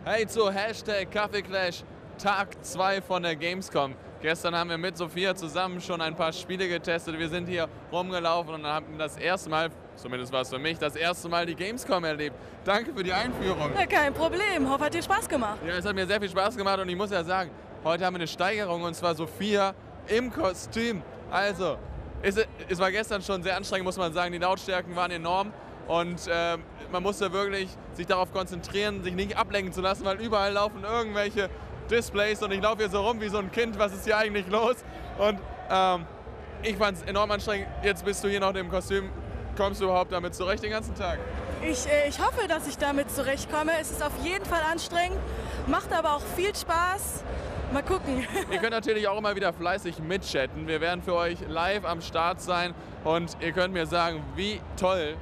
Hey zu Hashtag Kaffeeclash Tag 2 von der Gamescom. Gestern haben wir mit Sophia zusammen schon ein paar Spiele getestet. Wir sind hier rumgelaufen und haben das erste Mal, zumindest war es für mich, das erste Mal die Gamescom erlebt. Danke für die Einführung. Ja, kein Problem. Hoffe, hat dir Spaß gemacht. Ja, es hat mir sehr viel Spaß gemacht und ich muss ja sagen, heute haben wir eine Steigerung und zwar Sophia im Kostüm. Also, es war gestern schon sehr anstrengend, muss man sagen. Die Lautstärken waren enorm und man musste wirklich sich darauf konzentrieren, sich nicht ablenken zu lassen, weil überall laufen irgendwelche Displays und ich laufe hier so rum wie so ein Kind, was ist hier eigentlich los? Und ich fand es enorm anstrengend. Jetzt bist du hier noch im Kostüm. Kommst du überhaupt damit zurecht den ganzen Tag? Ich hoffe, dass ich damit zurechtkomme. Es ist auf jeden Fall anstrengend, macht aber auch viel Spaß. Mal gucken. Ihr könnt natürlich auch immer wieder fleißig mitchatten. Wir werden für euch live am Start sein und ihr könnt mir sagen, wie toll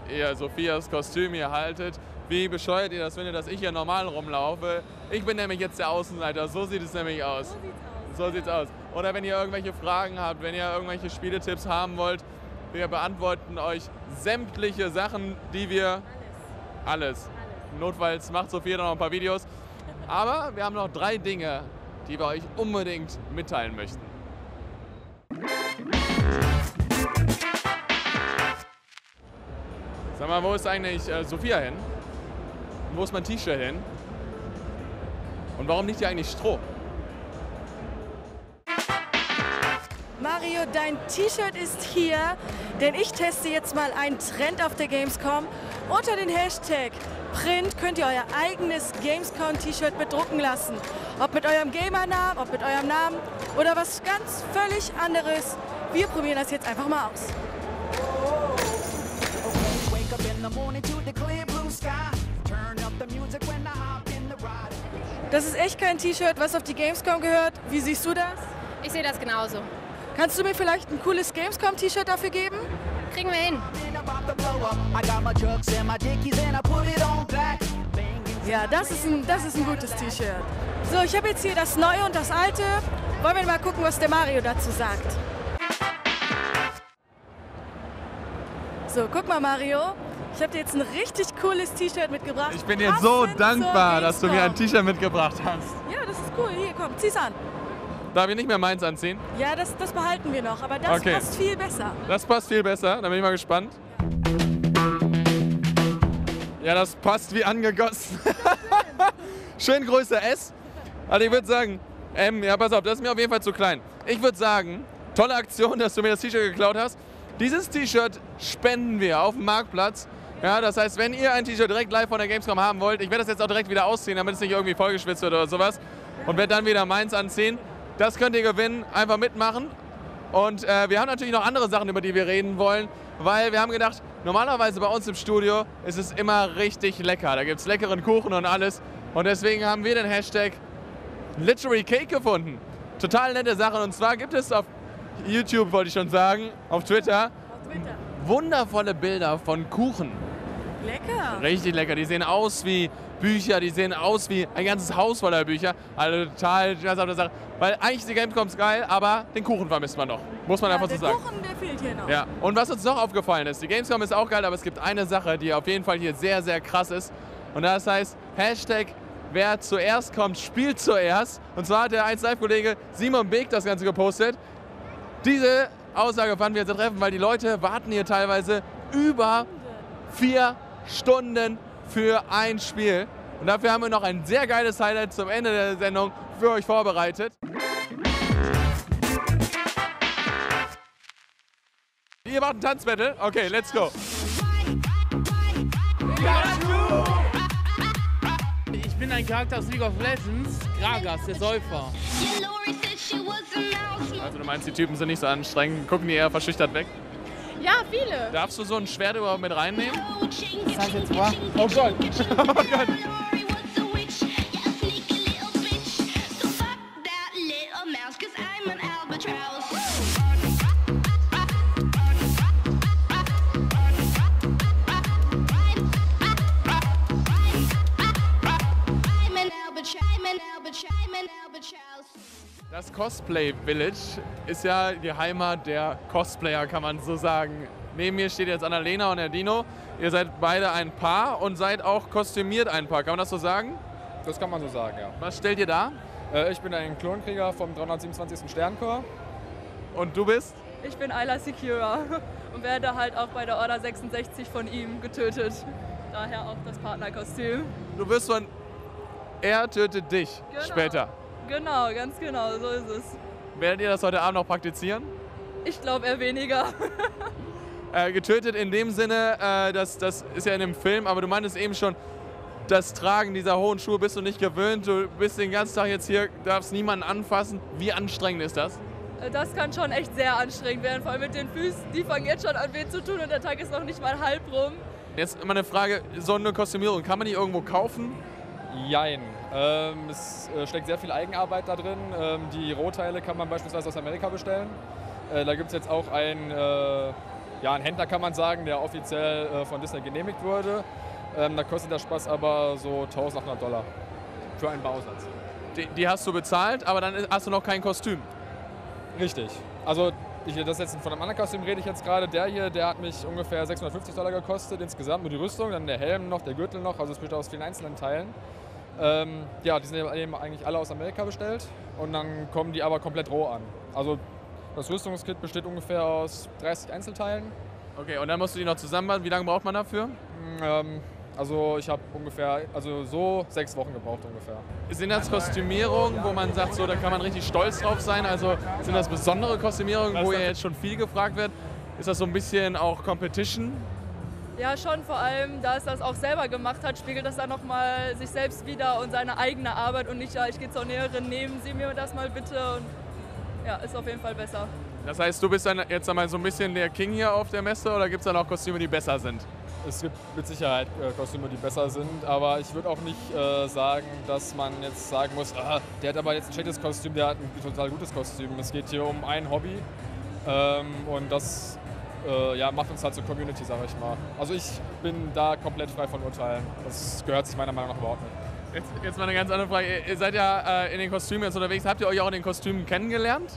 ihr Sophias Kostüm hier haltet. Wie bescheuert ihr das findet, dass ich hier normal rumlaufe. Ich bin nämlich jetzt der Außenseiter, so sieht es nämlich aus. So sieht's aus. Oder wenn ihr irgendwelche Fragen habt, wenn ihr irgendwelche Spieletipps haben wollt, wir beantworten euch sämtliche Sachen, die wir... Alles. Notfalls macht Sophia noch ein paar Videos. Aber wir haben noch 3 Dinge, die wir euch unbedingt mitteilen möchten. Sag mal, wo ist eigentlich Sophia hin? Und wo ist mein T-Shirt hin? Und warum liegt hier eigentlich Stroh? Mario, dein T-Shirt ist hier, denn ich teste jetzt mal einen Trend auf der Gamescom. Unter den Hashtag Print könnt ihr euer eigenes Gamescom-T-Shirt bedrucken lassen. Ob mit eurem Gamer-Namen, ob mit eurem Namen oder was ganz völlig anderes. Wir probieren das jetzt einfach mal aus. Das ist echt kein T-Shirt, was auf die Gamescom gehört. Wie siehst du das? Ich sehe das genauso. Kannst du mir vielleicht ein cooles Gamescom-T-Shirt dafür geben? Kriegen wir hin. Ja, das ist ein gutes T-Shirt. So, ich habe jetzt hier das Neue und das Alte. Wollen wir mal gucken, was der Mario dazu sagt. So, guck mal, Mario. Ich habe dir jetzt ein richtig cooles T-Shirt mitgebracht. Ich bin dir so Passend dankbar, zur dass du mir ein T-Shirt mitgebracht hast. Ja, das ist cool. Hier, komm, zieh's an. Darf ich nicht mehr meins anziehen? Ja, das behalten wir noch, aber das Okay. passt viel besser. Das passt viel besser, da bin ich mal gespannt. Ja, das passt wie angegossen. Schön Größe S. Also ich würde sagen, ja pass auf, das ist mir auf jeden Fall zu klein. Ich würde sagen, tolle Aktion, dass du mir das T-Shirt geklaut hast. Dieses T-Shirt spenden wir auf dem Marktplatz. Ja, das heißt, wenn ihr ein T-Shirt direkt live von der Gamescom haben wollt, ich werde das jetzt auch direkt wieder ausziehen, damit es nicht irgendwie vollgeschwitzt wird oder sowas. Und werde dann wieder meins anziehen. Das könnt ihr gewinnen, einfach mitmachen. Und wir haben natürlich noch andere Sachen, über die wir reden wollen, weil wir haben gedacht, normalerweise bei uns im Studio ist es immer richtig lecker. Da gibt es leckeren Kuchen und alles. Und deswegen haben wir den Hashtag Literary Cake gefunden. Total nette Sachen. Und zwar gibt es auf YouTube, wollte ich schon sagen, auf Twitter, wundervolle Bilder von Kuchen. Lecker. Richtig lecker. Die sehen aus wie Bücher, die sehen aus wie ein ganzes Haus voller Bücher. Also total Spaß auf der Sache. Weil eigentlich ist die Gamescom geil, aber den Kuchen vermisst man noch. Muss man einfach so sagen. Der Kuchen, der fehlt hier noch. Ja. Und was uns noch aufgefallen ist, die Gamescom ist auch geil, aber es gibt eine Sache, die auf jeden Fall hier sehr, sehr krass ist. Und das heißt, Hashtag wer zuerst kommt, spielt zuerst. Und zwar hat der 1Live-Kollege Simon Beek das Ganze gepostet. Diese Aussage fanden wir sehr treffend, weil die Leute warten hier teilweise über 4 Stunden für ein Spiel. Und dafür haben wir noch ein sehr geiles Highlight zum Ende der Sendung für euch vorbereitet. Ihr macht ein Tanzbattle? Okay, let's go. Ich bin ein Charakter aus League of Legends, Gragas, der Säufer. Also du meinst, die Typen sind nicht so anstrengend, gucken die eher verschüchtert weg? Ja, viele. Darfst du so ein Schwert überhaupt mit reinnehmen? Das heißt jetzt was? Oh Gott! Oh Gott! Das Cosplay Village ist ja die Heimat der Cosplayer, kann man so sagen. Neben mir steht jetzt Annalena und der Dino. Ihr seid beide ein Paar und seid auch kostümiert ein Paar. Kann man das so sagen? Das kann man so sagen, ja. Was stellt ihr da? Ich bin ein Klonkrieger vom 327. Sternkorps. Und du bist? Ich bin Ayla Secura und werde halt auch bei der Order 66 von ihm getötet. Daher auch das Partnerkostüm. Du wirst von... Er tötet dich später. Genau, ganz genau, so ist es. Werdet ihr das heute Abend noch praktizieren? Ich glaube eher weniger. Getötet in dem Sinne, das ist ja in dem Film, aber du meintest eben schon, das Tragen dieser hohen Schuhe bist du nicht gewöhnt. Du bist den ganzen Tag jetzt hier, darfst niemanden anfassen. Wie anstrengend ist das? Das kann schon echt sehr anstrengend werden, vor allem mit den Füßen. Die fangen jetzt schon an weh zu tun und der Tag ist noch nicht mal halb rum. Jetzt immer eine Frage, so eine Kostümierung, kann man die irgendwo kaufen? Jein. Es steckt sehr viel Eigenarbeit da drin. Die Rohteile kann man beispielsweise aus Amerika bestellen. Da gibt es jetzt auch einen Händler, kann man sagen, der offiziell von Disney genehmigt wurde. Da kostet der Spaß aber so $1.800 für einen Bausatz. Die hast du bezahlt, aber dann hast du noch kein Kostüm. Richtig. Also das jetzt von einem anderen Kostüm rede ich jetzt gerade. Der hier, der hat mich ungefähr $650 gekostet insgesamt. Nur die Rüstung, dann der Helm noch, der Gürtel noch. Also es besteht aus vielen einzelnen Teilen. Die sind eben eigentlich alle aus Amerika bestellt. Und dann kommen die aber komplett roh an. Also das Rüstungskit besteht ungefähr aus 30 Einzelteilen. Okay, und dann musst du die noch zusammenbauen. Wie lange braucht man dafür? Also ich habe ungefähr, so 6 Wochen gebraucht ungefähr. Sind das Kostümierungen, wo man sagt, so, da kann man richtig stolz drauf sein? Also sind das besondere Kostümierungen, wo ja jetzt schon viel gefragt wird? Ist das so ein bisschen auch Competition? Ja, schon, vor allem, da es das auch selber gemacht hat, spiegelt das dann nochmal sich selbst wieder und seine eigene Arbeit und nicht, ja, ich gehe zur Näherin, nehmen Sie mir das mal bitte und ja, ist auf jeden Fall besser. Das heißt, du bist dann jetzt einmal so ein bisschen der King hier auf der Messe oder gibt es dann auch Kostüme, die besser sind? Es gibt mit Sicherheit Kostüme, die besser sind, aber ich würde auch nicht sagen, dass man jetzt sagen muss, der hat aber jetzt ein schlechtes Kostüm, der hat ein total gutes Kostüm. Es geht hier um ein Hobby und das macht uns halt zur Community, sage ich mal. Also ich bin da komplett frei von Urteilen. Das gehört sich meiner Meinung nach überhaupt nicht. Jetzt mal eine ganz andere Frage. Ihr seid ja in den Kostümen jetzt unterwegs. Habt ihr euch auch in den Kostümen kennengelernt?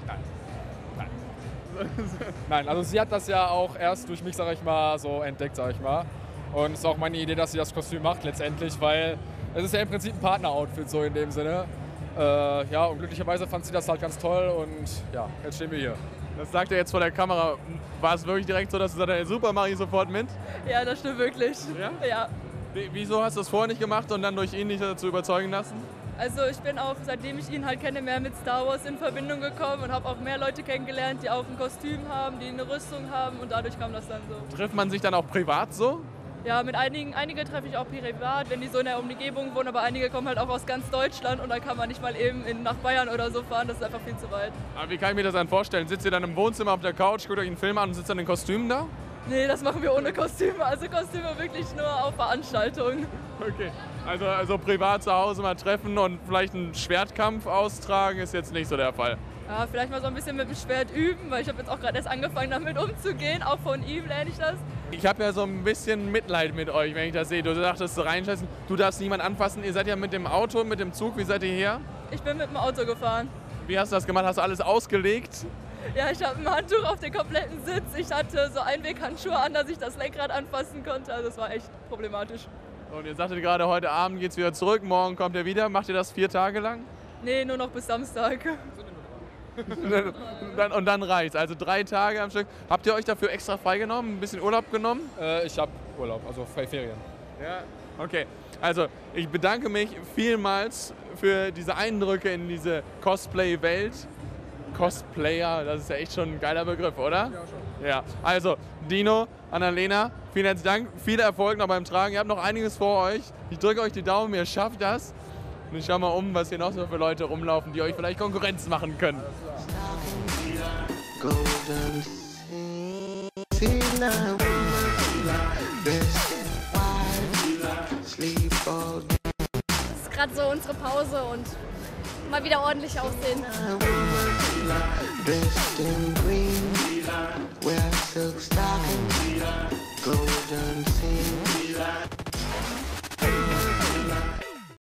Nein, also sie hat das ja auch erst durch mich, sag ich mal, so entdeckt, sag ich mal. Und es ist auch meine Idee, dass sie das Kostüm macht letztendlich, weil es ist ja im Prinzip ein Partner-Outfit so in dem Sinne. Und glücklicherweise fand sie das halt ganz toll und ja, jetzt stehen wir hier. Das sagt er jetzt vor der Kamera. War es wirklich direkt so, dass du sagst, super, mache ich sofort mit? Ja, das stimmt wirklich. Ja? Ja. Wieso hast du das vorher nicht gemacht und dann durch ihn nicht dazu überzeugen lassen? Also ich bin auch, seitdem ich ihn halt kenne, mehr mit Star Wars in Verbindung gekommen und habe auch mehr Leute kennengelernt, die auch ein Kostüm haben, die eine Rüstung haben und dadurch kam das dann so. Trifft man sich dann auch privat so? Ja, mit einige treffe ich auch privat, wenn die so in der Umgebung wohnen, aber einige kommen halt auch aus ganz Deutschland und da kann man nicht mal eben nach Bayern oder so fahren, das ist einfach viel zu weit. Aber wie kann ich mir das dann vorstellen? Sitzt ihr dann im Wohnzimmer auf der Couch, guckt euch einen Film an und sitzt dann in Kostümen da? Nee, das machen wir ohne Kostüme, also Kostüme wirklich nur auf Veranstaltungen. Okay, also privat zu Hause mal treffen und vielleicht einen Schwertkampf austragen ist jetzt nicht so der Fall. Ja, vielleicht mal so ein bisschen mit dem Schwert üben, weil ich habe jetzt auch gerade erst angefangen damit umzugehen, auch von ihm lerne ich das. Ich habe ja so ein bisschen Mitleid mit euch, wenn ich das sehe. Du sagtest reinscheißen, du darfst niemand anfassen. Ihr seid ja mit dem Auto, mit dem Zug, wie seid ihr her? Ich bin mit dem Auto gefahren. Wie hast du das gemacht? Hast du alles ausgelegt? Ja, ich habe ein Handtuch auf den kompletten Sitz. Ich hatte so Einweghandschuhe an, dass ich das Lenkrad anfassen konnte. Also das war echt problematisch. Und ihr sagtet gerade, heute Abend geht's wieder zurück, morgen kommt ihr wieder. Macht ihr das 4 Tage lang? Nee, nur noch bis Samstag. Und dann reicht's. Also 3 Tage am Stück. Habt ihr euch dafür extra freigenommen? Ein bisschen Urlaub genommen? Ich habe Urlaub, also Ferien. Ja. Okay. Also ich bedanke mich vielmals für diese Eindrücke in diese Cosplay-Welt. Cosplayer, das ist ja echt schon ein geiler Begriff, oder? Ja, schon. Ja. Also Dino, Annalena, vielen herzlichen Dank. Viel Erfolg noch beim Tragen. Ihr habt noch einiges vor euch. Ich drücke euch die Daumen, ihr schafft das. Und ich schau mal um, was hier noch so für Leute rumlaufen, die euch vielleicht Konkurrenz machen können. Das ist gerade so unsere Pause und mal wieder ordentlich aussehen. Golden